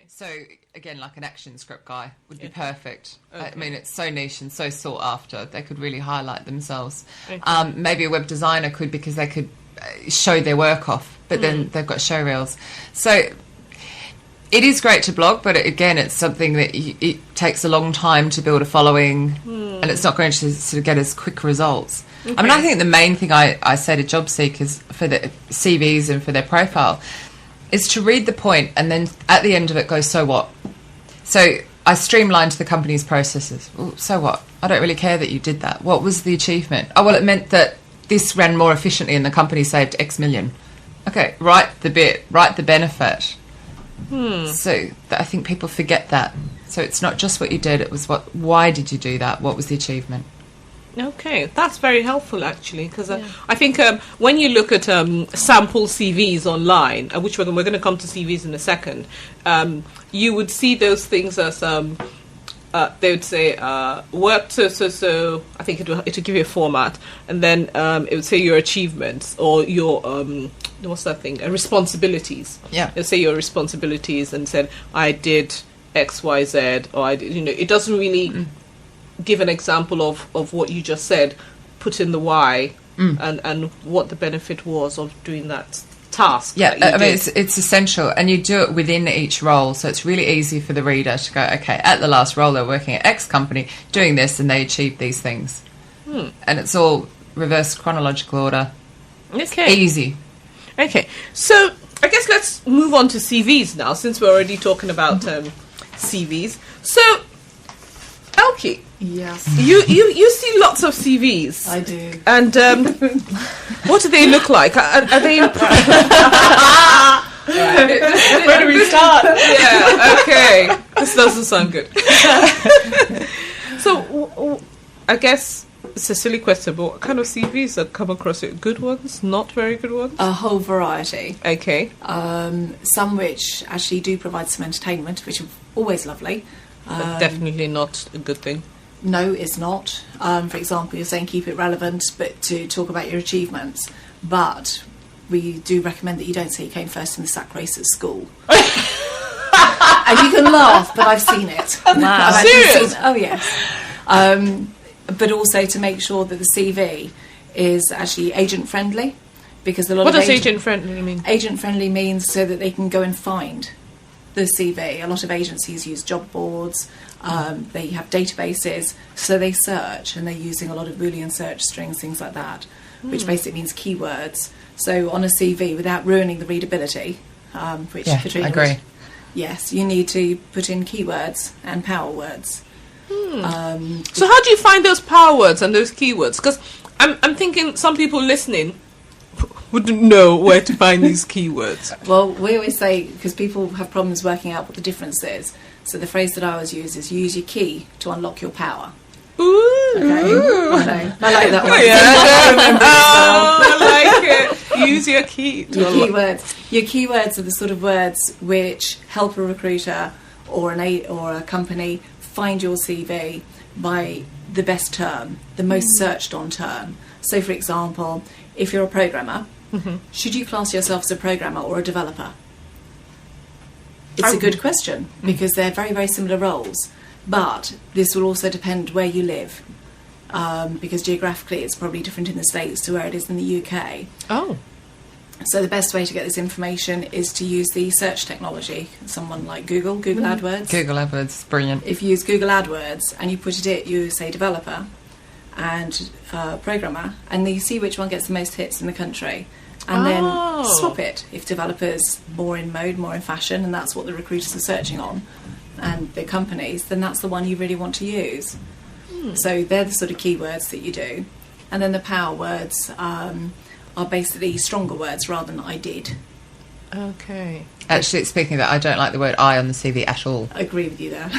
So, again, like an action script guy would be perfect. Okay. I mean, it's so niche and so sought after. They could really highlight themselves. Okay. Maybe a web designer could, because they could show their work off, but then they've got show reels. So it is great to blog, but again, it's something that it takes a long time to build a following, and it's not going to sort of get as quick results. Okay. I mean, I think the main thing I say to job seekers for the CVs and for their profile is to read the point, and then at the end of it go, so what? So I streamlined the company's processes. Well, so what? I don't really care that you did that. What was the achievement? Oh, well, it meant that this ran more efficiently and the company saved X million. Okay, write the bit, write the benefit. So I think people forget that. So it's not just what you did, it was why did you do that? What was the achievement? Okay, that's very helpful actually, because I think when you look at sample CVs online, which we're going to come to CVs in a second, you would see those things as they would say worked so. I think it would give you a format, and then it would say your achievements or your what's that thing? Responsibilities. Yeah. It'll say your responsibilities and said I did X, Y, Z, or I did. It doesn't really give an example of what you just said, put in the why and what the benefit was of doing that task. Yeah, I mean, it's essential, and you do it within each role, so it's really easy for the reader to go, okay, at the last role they're working at X company doing this and they achieved these things. And it's all reverse chronological order. Okay. Easy. Okay, so I guess let's move on to CVs now, since we're already talking about CVs. So, Elkie. Yes. You see lots of CVs. I do. And what do they look like? Are they... Where do we start? Yeah, okay. This doesn't sound good. So, I guess it's a silly question, but what kind of CVs that come across it? Good ones? Not very good ones? A whole variety. Okay. Some which actually do provide some entertainment, which are always lovely. But definitely not a good thing. No, it's not. For example, you're saying keep it relevant, but to talk about your achievements. But we do recommend that you don't say you came first in the sack race at school. And you can laugh, but I've seen it. Wow. Serious? Oh, yes. But also to make sure that the CV is actually agent-friendly. Because a lot what of does agent-friendly mean? Agent-friendly means so that they can go and find the CV. A lot of agencies use job boards, they have databases, so they search, and they're using a lot of Boolean search strings, things like that, which basically means keywords. So on a CV, without ruining the readability, which Katrina I agree. Yes, you need to put in keywords and power words. So how do you find those power words and those keywords? Because I'm thinking some people listening wouldn't know where to find these keywords. Well, we always say, because people have problems working out what the difference is, so the phrase that I always use is use your key to unlock your power. Ooh. Okay. Ooh. I like that one. Yeah, I like it. Use your key to your keywords. Your keywords are the sort of words which help a recruiter or a company find your CV by the best term, the most searched on term. So, for example, if you're a programmer, should you class yourself as a programmer or a developer? It's a good question, because they're very, very similar roles. But this will also depend where you live, because geographically it's probably different in the States to where it is in the UK. Oh. So the best way to get this information is to use the search technology. Someone like Google AdWords. Google AdWords, brilliant. If you use Google AdWords and you put it in, you say developer and programmer, and then you see which one gets the most hits in the country. And then swap it if developers more in mode, more in fashion, and that's what the recruiters are searching on, and the companies, then that's the one you really want to use. So they're the sort of keywords that you do. And then the power words are basically stronger words rather than I did. Okay. Actually, speaking of that, I don't like the word I on the CV at all. I agree with you there.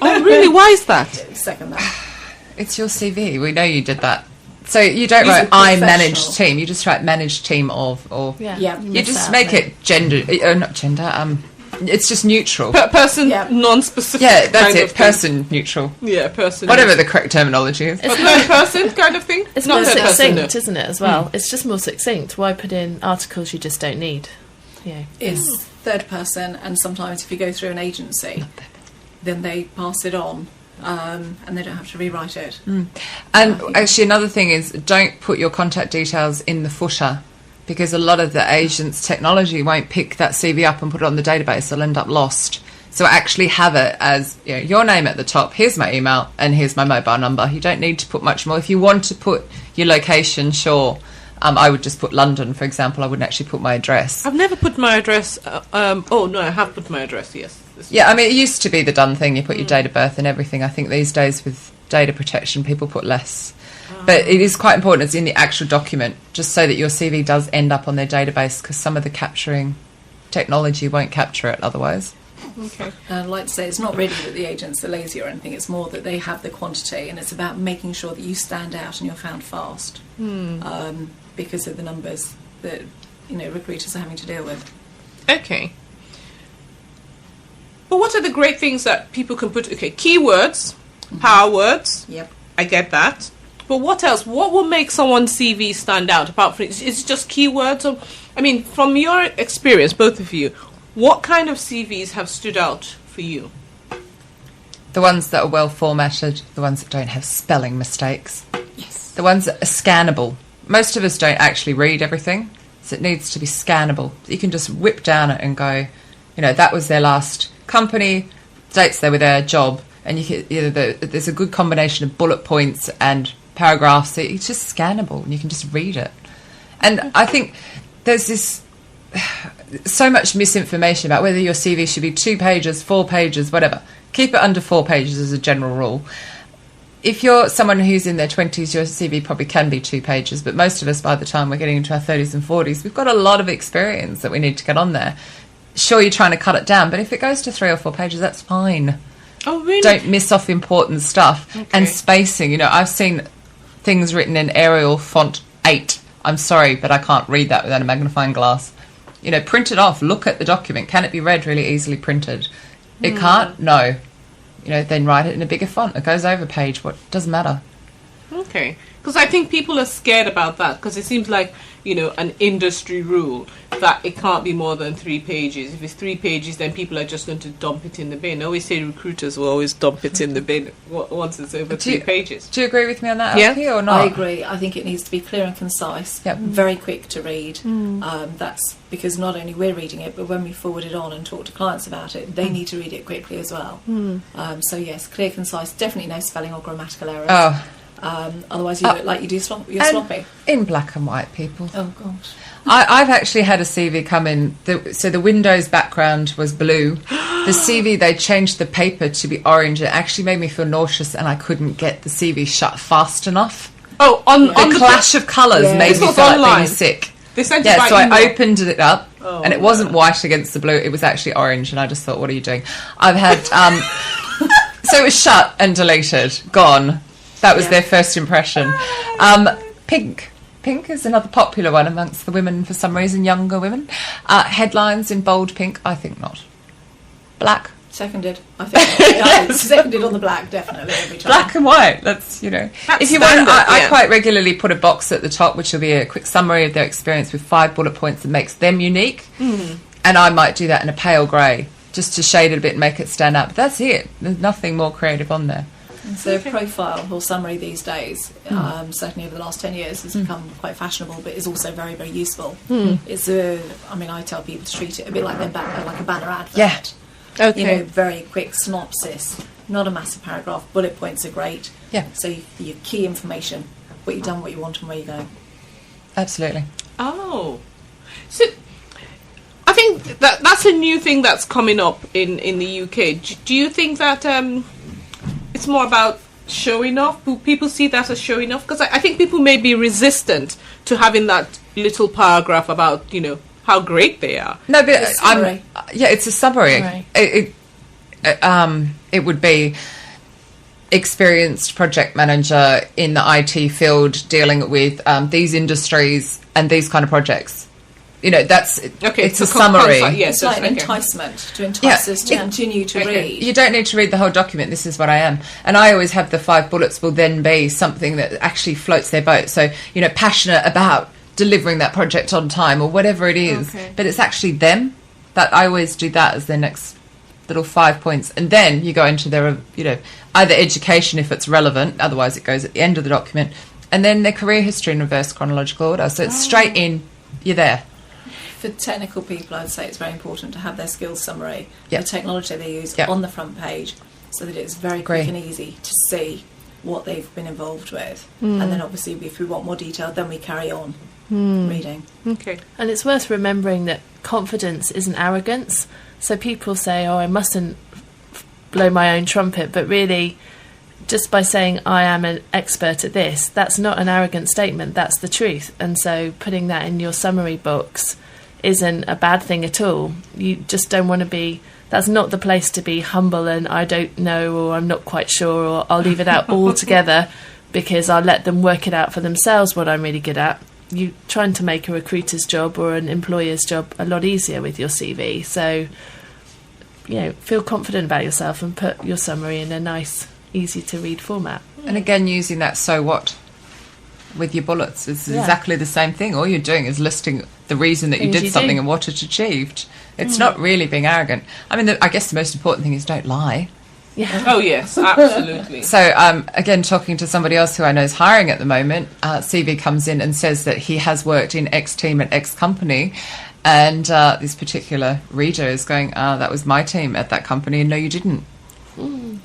Oh, really? Why is that? Second that. It's your CV. We know you did that. So you don't write I manage team. You just write manage team of, or you just make it gender, not gender. It's just neutral. Person, non-specific. Yeah, that's it. Person neutral. Yeah, person. Whatever the correct terminology is. It's third person kind of thing. It's not succinct, isn't it? As well, it's just more succinct. Why put in articles you just don't need? Yeah, it's third person, and sometimes if you go through an agency, then they pass it on. And they don't have to rewrite it. And actually, another thing is, don't put your contact details in the footer, because a lot of the agents' technology won't pick that CV up and put it on the database. They'll end up lost. So actually have it as, you know, your name at the top, here's my email, and here's my mobile number. You don't need to put much more. If you want to put your location, sure. I would just put London, for example. I wouldn't actually put my address. I've never put my address. Oh, no, I have put my address, yes. Yeah, I mean, it used to be the done thing. You put your date of birth and everything. I think these days with data protection, people put less. But it is quite important it's in the actual document, just so that your CV does end up on their database, because some of the capturing technology won't capture it otherwise. Okay. I'd like to say it's not really that the agents are lazy or anything. It's more that they have the quantity, and it's about making sure that you stand out and you're found fast, because of the numbers that, you know, recruiters are having to deal with. Okay. But what are the great things that people can put? Okay, keywords, power words. Yep. I get that. But what else? What will make someone's CV stand out? Apart from is it just keywords? Or, I mean, from your experience, both of you, what kind of CVs have stood out for you? The ones that are well formatted, the ones that don't have spelling mistakes. Yes. The ones that are scannable. Most of us don't actually read everything, so it needs to be scannable. You can just whip down it and go, you know, that was their last company, dates they were there, job, and you can, you know, there's a good combination of bullet points and paragraphs, so it's just scannable and you can just read it. And I think there's this so much misinformation about whether your CV should be 2 pages, 4 pages, whatever. Keep it under 4 pages as a general rule. If you're someone who's in their 20s, your CV probably can be 2 pages, but most of us, by the time we're getting into our 30s and 40s, we've got a lot of experience that we need to get on there. Sure, you're trying to cut it down, but if it goes to 3 or 4 pages, that's fine. Oh, really? Don't miss off important stuff. Okay. And spacing. You know, I've seen things written in Arial font 8. I'm sorry, but I can't read that without a magnifying glass. You know, print it off. Look at the document. Can it be read really easily printed? It can't? No. You know, then write it in a bigger font. It goes over page. What doesn't matter. Okay. Because I think people are scared about that, because it seems like, you know, an industry rule that it can't be more than 3 pages. If it's 3 pages, then people are just going to dump it in the bin. I always say recruiters will always dump it in the bin once it's over 3 pages. Do you agree with me on that, Yeah. Elkie, or not? I agree. I think it needs to be clear and concise, Yep. very quick to read. That's because not only we're reading it, but when we forward it on and talk to clients about it, they need to read it quickly as well. So yes, clear, concise, definitely no spelling or grammatical errors. Oh. Otherwise you look like you're sloppy. In black and white, people. Oh gosh. I've actually had a CV come in. So the Windows background was blue. The CV, they changed the paper to be orange. It actually made me feel nauseous, and I couldn't get the CV shut fast enough. Oh, on The clash of colours Yeah. made This me was feel like online. being sick. They sent it Yeah, by so I email. opened it up, Oh, and it wasn't white against the blue. It was actually orange, and I just thought, what are you doing? I've had... so it was shut and deleted, gone. That was their first impression. Pink. Pink is another popular one amongst the women for some reason, younger women. Headlines in bold pink, I think not. Black. Seconded. I think yeah, seconded on the black, definitely every time. Black and white, that's, you know. That's if you want, standard, I yeah. quite regularly put a box at the top, which will be a quick summary of their experience with 5 bullet points that makes them unique. And I might do that in a pale grey, just to shade it a bit and make it stand out. But that's it. There's nothing more creative on there. So profile or summary these days, certainly over the last 10 years, has become quite fashionable, but is also very, very useful. It's I tell people to treat it a bit like like a banner advert. Yeah. Okay. You know, very quick synopsis, not a massive paragraph. Bullet points are great. Yeah. So your key information, what you've done, what you want, and where you're going. Absolutely. Oh. So I think that's a new thing that's coming up in the UK. Do you think that it's more about showing off? Do people see that as showing off? Because I think people may be resistant to having that little paragraph about, you know, how great they are. No, but It's a summary. it's a summary. Right. It would be experienced project manager in the IT field dealing with these industries and these kind of projects. You know, that's Okay, it's so a summary. yes, It's like an okay. enticement to entice Yeah, us to continue to read. You don't need to read the whole document. This is what I am. And I always have the 5 bullets will then be something that actually floats their boat. So, you know, passionate about delivering that project on time or whatever it is. Okay. But it's actually them. That I always do that as their next little 5 points, and then you go into their, either education if it's relevant, otherwise it goes at the end of the document, and then their career history in reverse chronological order. So it's straight in, you're there. For technical people, I'd say it's very important to have their skills summary, Yep. the technology they use Yep. on the front page, so that it's very quick and easy to see what they've been involved with. And then obviously if we want more detail, then we carry on reading. Okay. And it's worth remembering that confidence isn't arrogance. So people say, I mustn't blow my own trumpet, but really, just by saying I am an expert at this, that's not an arrogant statement, that's the truth. And so putting that in your summary box isn't a bad thing at all. You just don't want to be, that's not the place to be humble and I don't know, or I'm not quite sure, or I'll leave it out altogether because I'll let them work it out for themselves what I'm really good at. You're trying to make a recruiter's job or an employer's job a lot easier with your CV. So, feel confident about yourself and put your summary in a nice, easy to read format. And again, using that so what with your bullets is exactly the same thing. All you're doing is listing the reason that you Things did you something do. and what it achieved. It's not really being arrogant. I mean, I guess the most important thing is don't lie. Yeah. Oh, yes, absolutely. So, again, talking to somebody else who I know is hiring at the moment, CV comes in and says that he has worked in X team at X company, and this particular reader is going, that was my team at that company, and no, you didn't.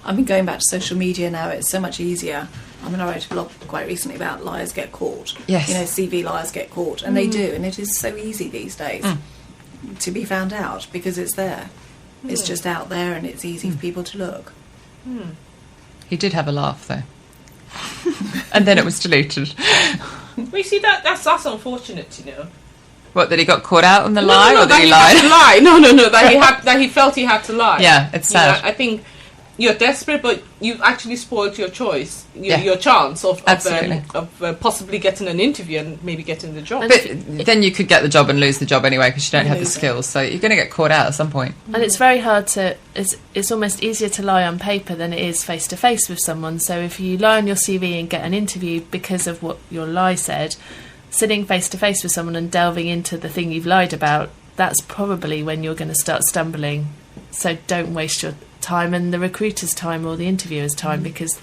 I mean, going back to social media now, it's so much easier. I mean, I wrote a blog quite recently about liars get caught. Yes. CV liars get caught, and they do, and it is so easy these days to be found out because it's there. It's just out there, and it's easy for people to look. He did have a laugh, though. And then it was deleted. Well, you see, that's unfortunate, What, that he got caught out on the lie, no, or that he had lied? to lie. No, that he felt he had to lie. Yeah, it's sad. I think you're desperate, but you've actually spoiled your choice, Yeah. your chance of Absolutely. possibly getting an interview and maybe getting the job. But then you could get the job and lose the job anyway because you don't have the Lose it. skills. So you're going to get caught out at some point. And it's very hard to, it's almost easier to lie on paper than it is face to face with someone. So if you lie on your CV and get an interview because of what your lie said, sitting face to face with someone and delving into the thing you've lied about, that's probably when you're going to start stumbling. So don't waste your time and the recruiter's time or the interviewer's time, because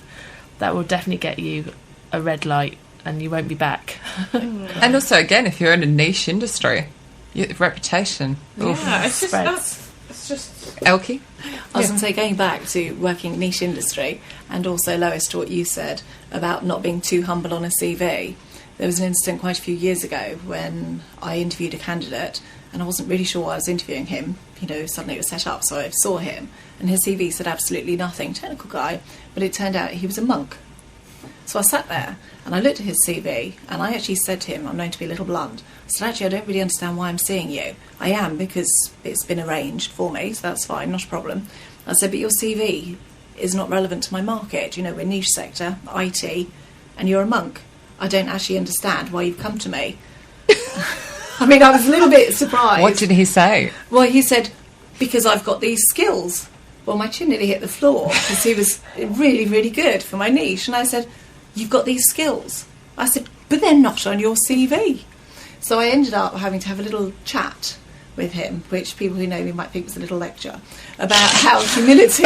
that will definitely get you a red light and you won't be back. And also, again, if you're in a niche industry, your reputation. Oof. Yeah, it's just Spreads. it's just Elkie? I was going to say, going back to working niche industry, and also, Lois, to what you said about not being too humble on a CV, there was an incident quite a few years ago when I interviewed a candidate and I wasn't really sure why I was interviewing him. Suddenly it was set up, so I saw him and his CV said absolutely nothing, technical guy, but it turned out he was a monk. So I sat there and I looked at his CV and I actually said to him, I'm going to be a little blunt, I said, actually, I don't really understand why I'm seeing you. I am, because it's been arranged for me, so that's fine, not a problem. I said, but your CV is not relevant to my market. We're niche sector, IT, and you're a monk. I don't actually understand why you've come to me. I mean, I was a little bit surprised. What did he say? Well, he said, because I've got these skills. Well, my chin nearly hit the floor because he was really, really good for my niche. And I said, you've got these skills. I said, but they're not on your CV. So I ended up having to have a little chat with him, which people who know me might think was a little lecture, about how humility,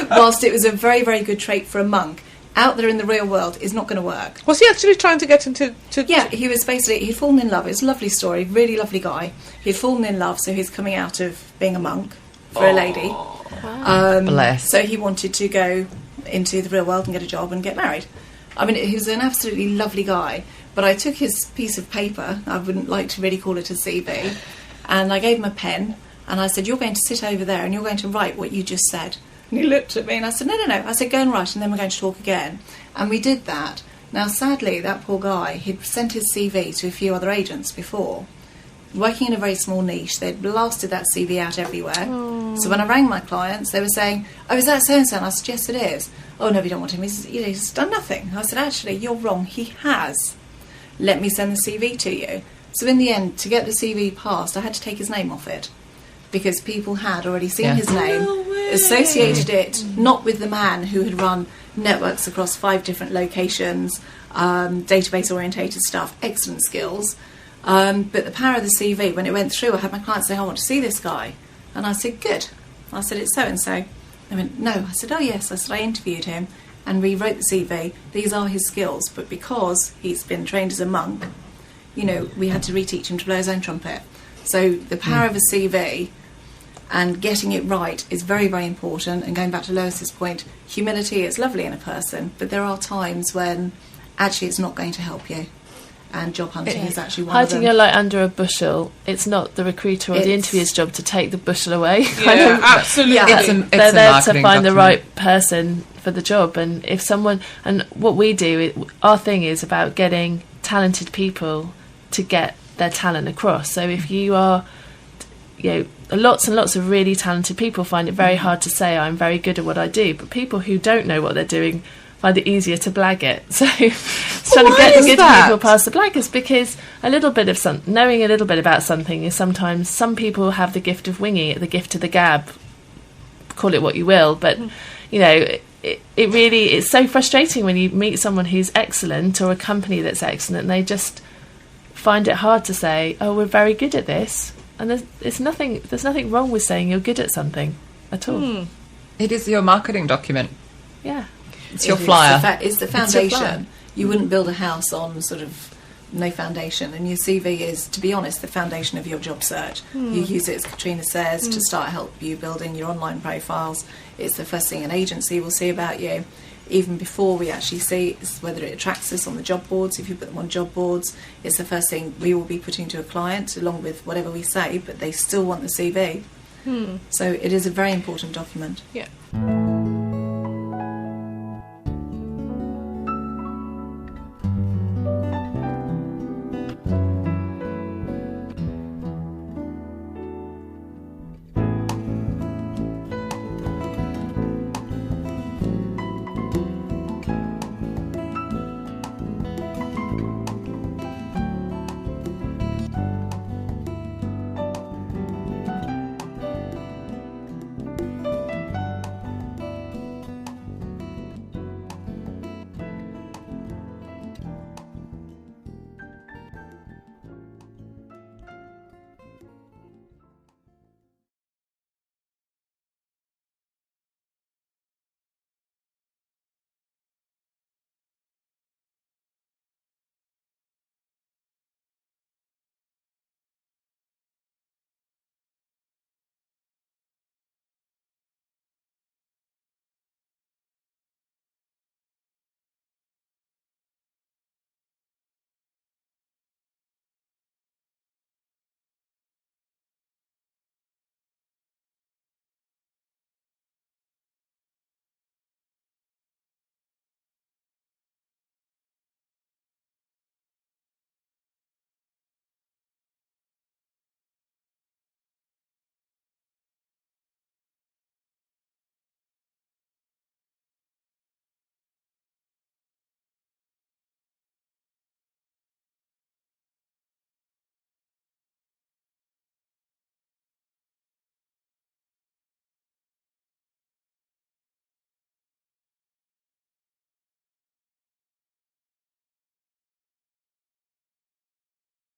whilst it was a very, very good trait for a monk, out there in the real world is not going to work. Was he actually trying to get into? Yeah, he was basically, he'd fallen in love. It's a lovely story, really lovely guy. He'd fallen in love, so he's coming out of being a monk for a lady. Bless. So he wanted to go into the real world and get a job and get married. I mean, he was an absolutely lovely guy, but I took his piece of paper, I wouldn't like to really call it a CV, and I gave him a pen, and I said, you're going to sit over there and you're going to write what you just said. And he looked at me and I said, no. I said, go and write and then we're going to talk again. And we did that. Now, sadly, that poor guy, he'd sent his CV to a few other agents before. Working in a very small niche, they'd blasted that CV out everywhere. So when I rang my clients, they were saying, oh, is that so-and-so? And I said, yes, it is. Oh, no, we don't want him. He's done nothing. I said, actually, you're wrong. He has. Let me send the CV to you. So in the end, to get the CV passed, I had to take his name off it, because people had already seen his name, associated it not with the man who had run networks across 5 different locations, database orientated stuff, excellent skills, But the power of the CV, when it went through, I had my clients say, I want to see this guy. And I said, good. I said, it's so-and-so. They went, no. I said, oh, yes. I said, I interviewed him and rewrote the CV. These are his skills. But because he's been trained as a monk, you know, we had to reteach him to blow his own trumpet. So the power of a CV and getting it right is very, very important. And going back to Lois's point, humility is lovely in a person, but there are times when actually it's not going to help you. And job hunting is actually one of them. Hiding your light under a bushel, it's not the recruiter or the interviewer's job to take the bushel away. Yeah, absolutely. Yeah. They're there to find the right person for the job. And if someone, and what we do, our thing is about getting talented people to get their talent across. So if you are, you know, lots and lots of really talented people find it very hard to say I'm very good at what I do, but people who don't know what they're doing find it easier to blag it. So it's trying to get the good people past the blaggers, because a little bit of knowing a little bit about something is sometimes, some people have the gift of winging it, the gift of the gab, call it what you will, but you know, it really, it's so frustrating when you meet someone who's excellent or a company that's excellent and they just find it hard to say, oh, we're very good at this. And there's nothing wrong with saying you're good at something at all. It is your marketing document. Yeah. It's your flyer. It's the foundation. You wouldn't build a house on sort of no foundation, and your CV is, to be honest, the foundation of your job search. You use it, as Katrina says, to start help you building your online profiles. It's the first thing an agency will see about you, even before we actually see whether it attracts us on the job boards. If you put them on job boards, it's the first thing we will be putting to a client, along with whatever we say, but they still want the CV. So it is a very important document. Yeah.